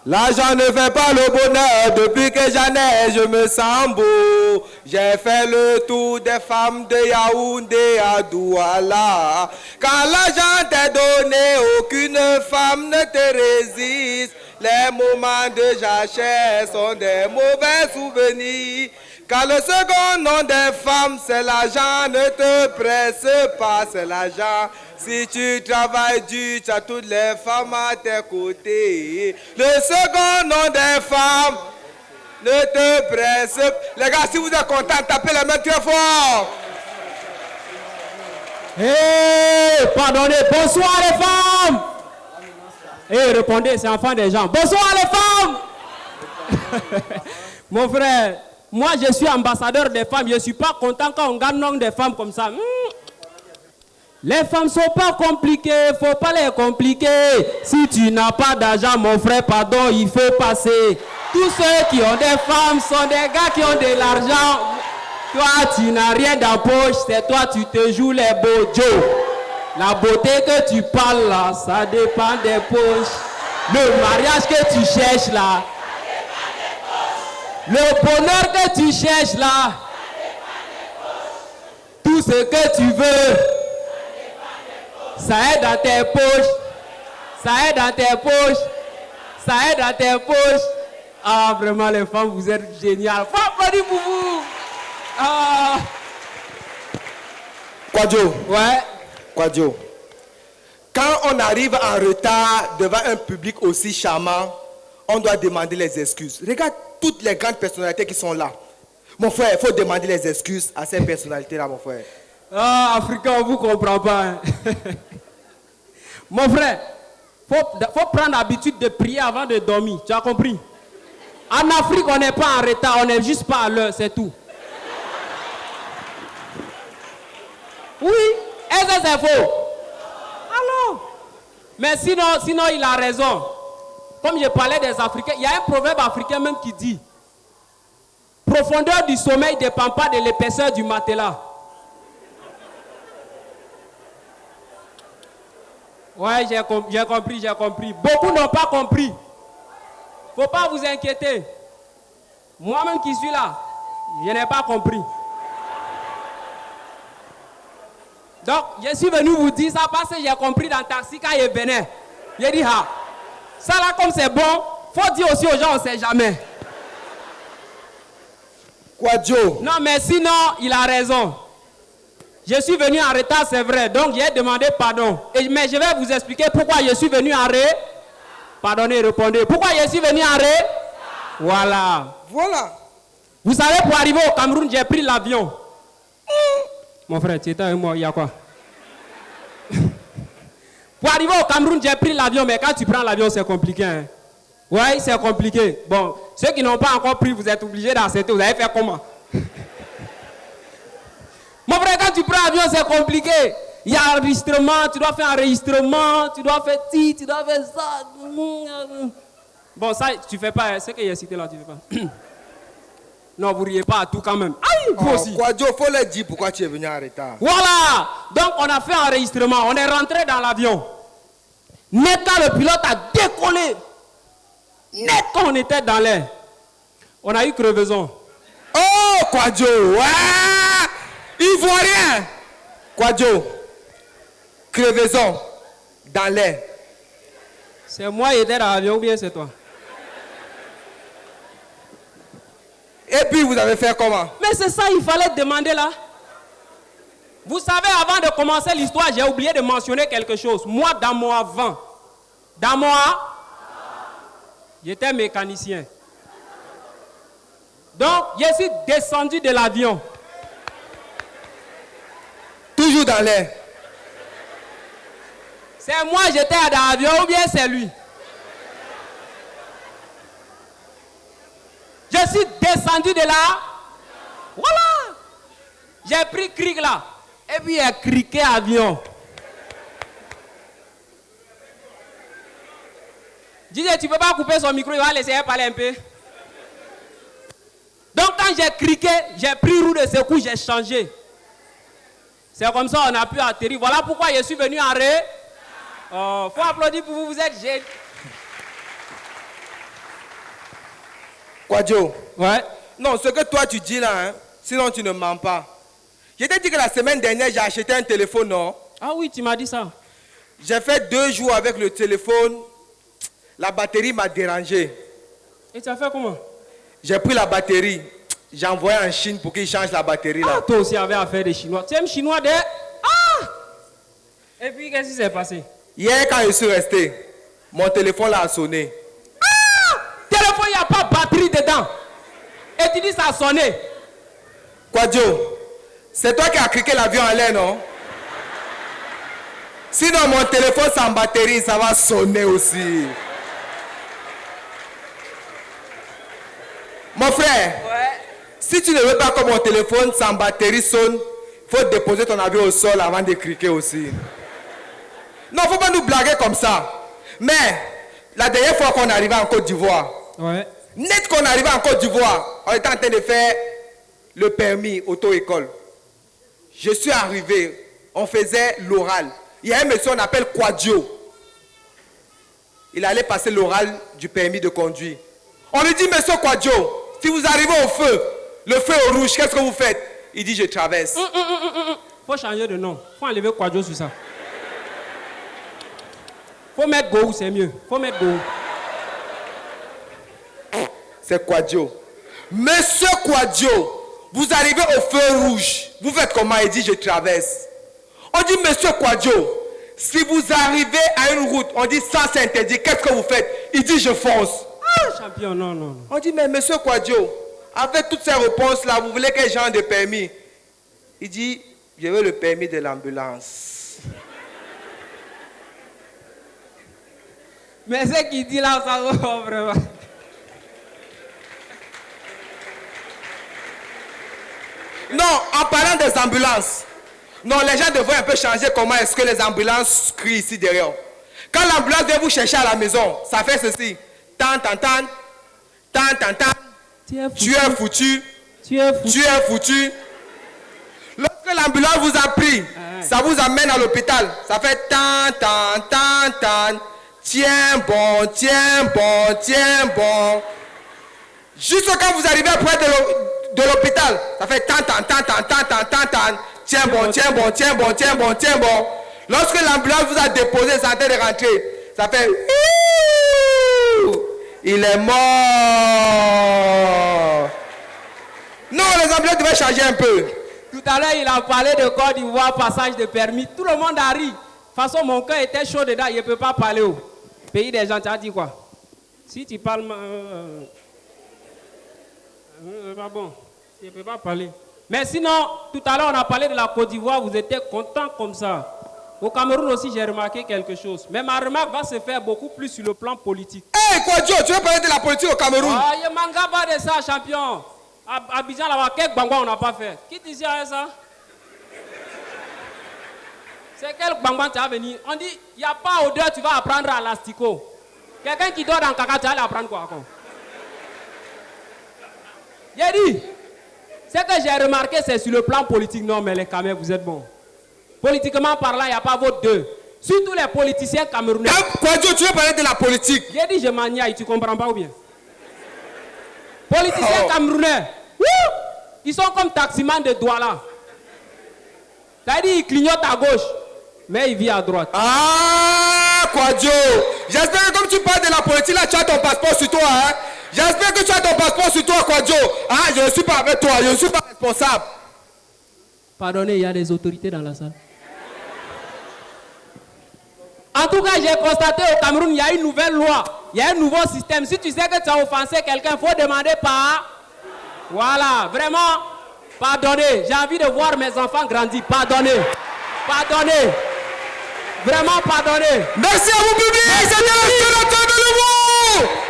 L'argent ne fait pas le bonheur, depuis que j'en ai, je me sens beau. J'ai fait le tour des femmes de Yaoundé à Douala. Quand l'argent t'est donné, aucune femme ne te résiste. Les moments de jachère sont des mauvais souvenirs. Car le second nom des femmes, c'est l'argent, ne te presse pas, c'est l'argent. Si tu travailles dur, tu as toutes les femmes à tes côtés. Le second nom des femmes, ne te presse pas. Les gars, si vous êtes contents, tapez les mains très fort. Hey, pardonnez, bonsoir les femmes. Hey, répondez, c'est enfant des gens. Bonsoir les femmes. Mon frère, moi je suis ambassadeur des femmes. Je ne suis pas content quand on gagne le nom des femmes comme ça. Les femmes ne sont pas compliquées, il ne faut pas les compliquer. Si tu n'as pas d'argent, mon frère, pardon, il faut passer. Tous ceux qui ont des femmes sont des gars qui ont de l'argent. Toi, tu n'as rien dans la poche, c'est toi, tu te joues les beaux Joe. La beauté que tu parles là, ça dépend des poches. Le mariage que tu cherches là, le bonheur que tu cherches là, tout ce que tu veux, ça est dans tes poches, ça est dans tes poches, ça est dans tes poches. Ah, vraiment, les femmes, vous êtes géniales. Faut applaudir pour vous. Ah. Kwadjo. Ouais. Kwadjo. Quand on arrive en retard devant un public aussi charmant, on doit demander les excuses. Regarde toutes les grandes personnalités qui sont là. Mon frère, il faut demander les excuses à ces personnalités-là, mon frère. Ah, Africain, on ne vous comprend pas. Hein. Mon frère, faut prendre l'habitude de prier avant de dormir. Tu as compris? En Afrique, on n'est pas en retard, on n'est juste pas à l'heure, c'est tout. Oui, est-ce que c'est faux? Alors, mais sinon, il a raison. Comme je parlais des Africains, il y a un proverbe africain même qui dit: profondeur du sommeil ne dépend pas de l'épaisseur du matelas. Ouais, j'ai compris. Beaucoup n'ont pas compris. Faut pas vous inquiéter. Moi-même qui suis là, je n'ai pas compris. Donc, je suis venu vous dire ça parce que j'ai compris dans le taxi quand il venait. J'ai dit, ah, ça là comme c'est bon, faut dire aussi aux gens, on ne sait jamais. Kwadjo. Non, mais sinon, il a raison. Je suis venu en retard, c'est vrai. Donc, j'ai demandé pardon. Mais je vais vous expliquer pourquoi je suis venu en retard. Pardonnez, répondez. Pourquoi je suis venu en retard? Voilà. Voilà. Vous savez, pour arriver au Cameroun, j'ai pris l'avion. Mon frère, tu étais avec moi, il y a quoi? Pour arriver au Cameroun, j'ai pris l'avion, mais quand tu prends l'avion, c'est compliqué. Hein? Oui, c'est compliqué. Bon, ceux qui n'ont pas encore pris, vous êtes obligés d'accepter. Vous avez fait comment? Mon frère, quand tu prends l'avion, c'est compliqué. Il y a enregistrement, tu dois faire enregistrement, tu dois faire ci, tu dois faire ça. Bon, ça, tu fais pas, ce que j'ai cité là, tu fais pas. Non, vous riez pas à tout quand même. Aïe, vous aussi. Kwadjo, faut leur dire pourquoi tu es venu en retard. Voilà. Donc, on a fait enregistrement, on est rentré dans l'avion. Net quand le pilote a décollé, net quand on était dans l'air, on a eu crevaison. Oh, Kwadjo, ouais, Ivoirien. Kwadjo, crevaison dans l'air. C'est moi qui étais dans l'avion ou bien c'est toi? Et puis vous avez fait comment? Mais c'est ça, il fallait demander là. Vous savez, avant de commencer l'histoire, j'ai oublié de mentionner quelque chose. Moi, dans mon avant, j'étais mécanicien. Donc, je suis descendu de l'avion. Toujours dans l'air. C'est moi, j'étais dans l'avion ou bien c'est lui? Je suis descendu de là. Voilà. J'ai pris cric là. Et puis il a criqué avion. Disais, tu ne peux pas couper son micro, il va laisser parler un peu. Donc quand j'ai criqué, j'ai pris roue de secours, j'ai changé. C'est comme ça on a pu atterrir. Voilà pourquoi je suis venu en ré. Oh, faut applaudir pour vous, vous êtes génial. Quadio. Ouais. Non, ce que toi tu dis là, hein, sinon tu ne mens pas. Je t'ai dit que la semaine dernière, j'ai acheté un téléphone, non? Ah oui, tu m'as dit ça. J'ai fait 2 jours avec le téléphone. La batterie m'a dérangé. Et tu as fait comment? J'ai pris la batterie. J'ai envoyé en Chine pour qu'ils changent la batterie là. Ah, toi aussi avait affaire des Chinois. Tu aimes Chinois de... Ah! Et puis, qu'est-ce qui s'est passé? Hier, quand je suis resté, mon téléphone là a sonné. Ah! Téléphone, il n'y a pas batterie dedans. Et tu dis ça a sonné. Quadio, c'est toi qui as criqué l'avion en l'air, non? Sinon, mon téléphone sans batterie, ça va sonner aussi. Mon frère, si tu ne veux pas que mon téléphone sans batterie sonne, il faut déposer ton avion au sol avant de criquer aussi. Non, il ne faut pas nous blaguer comme ça. Mais, la dernière fois qu'on arrivait en Côte d'Ivoire, net qu'on arrivait en Côte d'Ivoire, on était en train de faire le permis auto-école. Je suis arrivé, on faisait l'oral. Il y a un monsieur qu'on appelle Quadio. Il allait passer l'oral du permis de conduire. On lui dit, monsieur Quadio, si vous arrivez au feu, le feu est rouge, qu'est-ce que vous faites? Il dit, je traverse. Faut changer de nom. Faut enlever Quadio sur ça. Faut mettre Go, c'est mieux. Faut mettre Go. C'est Quadio. Monsieur Quadio, vous arrivez au feu rouge. Vous faites comment? Il dit, je traverse. On dit, monsieur Quadio, si vous arrivez à une route, on dit, ça c'est interdit, qu'est-ce que vous faites? Il dit, je fonce. Ah, champion, non, non. On dit, mais monsieur Quadio, avec toutes ces réponses-là, vous voulez quel genre de permis? Il dit, je veux le permis de l'ambulance. Mais ce qu'il dit là, ça va vraiment. Non, en parlant des ambulances, non, les gens devraient un peu changer comment est-ce que les ambulances crient ici derrière. Quand l'ambulance vient vous chercher à la maison, ça fait ceci. Tan, tan, tan, tan, tan, tan. Tu es foutu. Tu es foutu. Lorsque l'ambulance vous a pris, ça vous amène à l'hôpital. Ça fait tan, tan, tan, tan. Tiens bon, tiens bon, tiens bon. Jusqu'à quand vous arrivez près de l'hôpital, ça fait tan, tan, tan, tan, tan, tan, tan, tan. Tiens bon, tiens bon, tiens bon, tiens bon, tiens bon. Lorsque l'ambulance vous a déposé, ça a de rentrer. Ça fait... Il est mort. Non, les ambulances devaient changer un peu. Tout à l'heure, il a parlé de Côte d'Ivoire, passage de permis. Tout le monde a ri. De toute façon, mon cœur était chaud dedans. Il ne peut pas parler au pays des gens. Tu as dit quoi? Si tu parles... pas bon. Il ne peut pas parler. Mais sinon, tout à l'heure, on a parlé de la Côte d'Ivoire. Vous étiez content comme ça. Au Cameroun aussi, j'ai remarqué quelque chose. Mais ma remarque va se faire beaucoup plus sur le plan politique. Hé, Quadio, tu veux parler de la politique au Cameroun? Ah, il ne manque pas de ça, champion. À Abidjan, là-bas, quel bangwa on n'a pas fait? Qui disait ça? C'est quel bangwa tu as venu? On dit, il n'y a pas odeur, tu vas apprendre à l'astico. Quelqu'un qui dort dans le caca, tu vas aller apprendre quoi encore? J'ai dit, ce que j'ai remarqué, c'est sur le plan politique. Non, mais les Camerounais, vous êtes bons. Politiquement parlant, il n'y a pas votre deux. Surtout les politiciens camerounais. Quadio, tu veux parler de la politique? J'ai dit, je m'agnaille, tu comprends pas ou bien? Politiciens camerounais, ils sont comme taximans de Douala. C'est-à-dire, ils clignotent à gauche, mais ils vivent à droite. Ah, Quadio, j'espère que comme tu parles de la politique, là, tu as ton passeport sur toi. Hein? J'espère que tu as ton passeport sur toi, Quadio. Ah, je ne suis pas avec toi, je ne suis pas responsable. Pardonnez, il y a des autorités dans la salle. En tout cas, j'ai constaté au Cameroun, il y a une nouvelle loi, il y a un nouveau système. Si tu sais que tu as offensé quelqu'un, il faut demander par... Voilà, vraiment, pardonnez. J'ai envie de voir mes enfants grandir. Pardonnez. Pardonnez. Vraiment, pardonnez. Merci à vous, public. C'était le de nouveau.